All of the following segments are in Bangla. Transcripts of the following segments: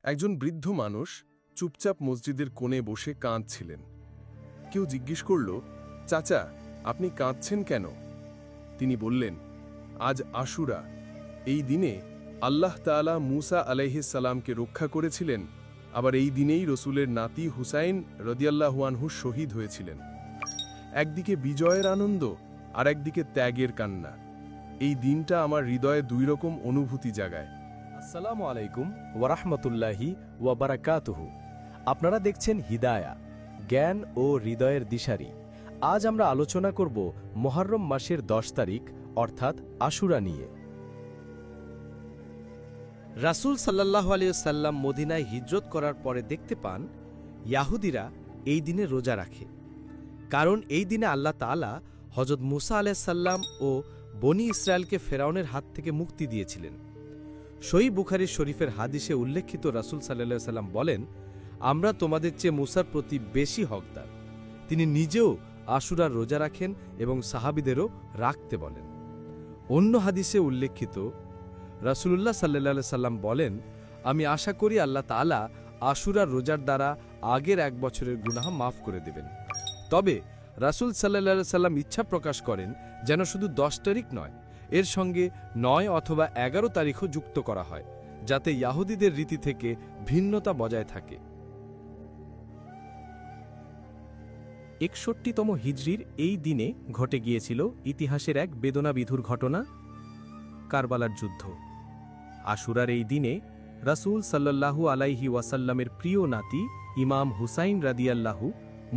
একজন বৃদ্ধ মানুষ চুপচাপ মসজিদের কোণে বসে কাঁদছিলেন। কেউ জিজ্ঞেস করল, চাচা, আপনি কাঁদছেন কেন? তিনি বললেন, আজ আশুরা। এই দিনে আল্লাহ তাআলা মুসা আলাইহিস সালামকে রক্ষা করেছিলেন, আবার এই দিনেই রসুলের নাতি হুসাইন রাদিয়াল্লাহু আনহু শহীদ হয়েছিলেন। একদিকে বিজয়ের আনন্দ, আর একদিকে ত্যাগের কান্না। এই দিনটা আমার হৃদয়ে দুই রকম অনুভূতি জাগায়। আসসালামু আলাইকুম ওয়া রাহমাতুল্লাহি ওয়া বারাকাতুহু। আপনারা দেখছেন হিদায়া, জ্ঞান ও হৃদয়ের দিশারি। আজ আমরা আলোচনা করব মুহররম মাসের 10 তারিখ অর্থাৎ আশুরা নিয়ে। রাসূল সাল্লাল্লাহু আলাইহি ওয়াসাল্লাম মদিনায় হিজরত করার পরে দেখতে পান ইয়াহুদিরা এই দিনে রোজা রাখে। কারণ এই দিনে আল্লাহ তাআলা হযরত মুসা আলাইহিস সালাম ও বনি ইসরায়েলকে ফেরাউনের হাত থেকে মুক্তি দিয়েছিলেন। সহিহ বুখারী শরীফের হাদিসে উল্লেখিত রাসূল সাল্লাল্লাহু আলাইহি ওয়াসাল্লাম বলেন, আমরা তোমাদের চেয়ে মুসার প্রতি বেশি হকদার। তিনি নিজেও আশুরার রোজা রাখেন এবং সাহাবীদেরও রাখতে বলেন। অন্য হাদিসে উল্লেখিত রাসূলুল্লাহ সাল্লাল্লাহু আলাইহি সাল্লাম বলেন, আমি আশা করি আল্লাহ তাআলা আশুরার রোজার দ্বারা আগের 1 বছরের গুনাহ মাফ করে দেবেন। তবে রাসূল সাল্লাল্লাহু আলাইহি সাল্লাম ইচ্ছা প্রকাশ করেন যেন শুধু 10 তারিখ নয়, এর সঙ্গে 9 অথবা 11 তারিখও যুক্ত করা হয়, যাতে ইয়াহুদীদের রীতি থেকে ভিন্নতা বজায় থাকে। 61তম হিজরির এই দিনে ঘটে গিয়েছিল ইতিহাসের এক বেদনাবিধুর ঘটনা, কারবালার যুদ্ধ। আশুরার এই দিনে রাসূল সাল্লাল্লাহু আলাইহি ওয়াসাল্লামের প্রিয় নাতি ইমাম হুসাইন রাদিয়াল্লাহু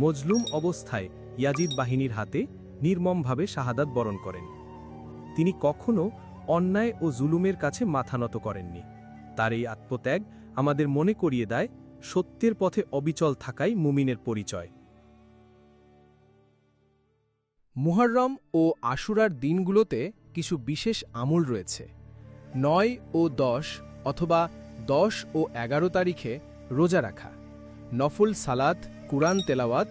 মজলুম অবস্থায় ইয়াজিদ বাহিনীর হাতে নির্মমভাবে শাহাদাত বরণ করেন। তিনি কখনো অন্যায় ও জুলুমের কাছে মাথা নত করেননি। তার এই আত্মত্যাগ আমাদের মনে করিয়ে দেয় সত্যের পথে অবিচল থাকাই মুমিনের পরিচয়। মুহররম ও আশুরার দিনগুলোতে কিছু বিশেষ আমল রয়েছে। 9 ও 10 অথবা 10 ও 11 তারিখে রোজা রাখা, নফল সালাত, কুরআন তেলাওয়াত,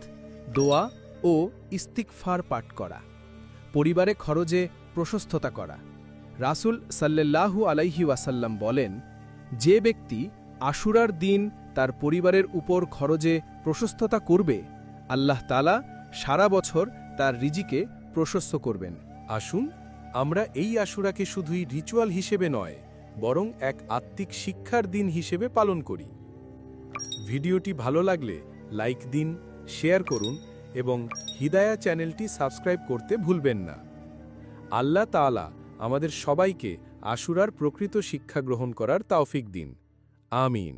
দোয়া ও ইস্তিগফার পাঠ করা, পরিবারে খরচে প্রশস্ততা করা। রাসূল সাল্লাল্লাহু আলাইহি ওয়াসাল্লাম বলেন, যে ব্যক্তি আশুরার দিন তার পরিবারের উপর খরচে প্রশস্ততা করবে, আল্লাহ তাআলা সারা বছর তার রিজিকে প্রশস্ত করবেন। আসুন আমরা এই আশুরাকে শুধুই রিচুয়াল হিসেবে নয়, বরং এক আত্মিক শিক্ষার দিন হিসেবে পালন করি। ভিডিওটি ভালো লাগলে লাইক দিন, শেয়ার করুন এবং হিদায়া চ্যানেলটি সাবস্ক্রাইব করতে ভুলবেন না। আল্লাহ তাআলা আমাদের সবাইকে আশুরার প্রকৃত শিক্ষা গ্রহণ করার তৌফিক দিন। আমিন।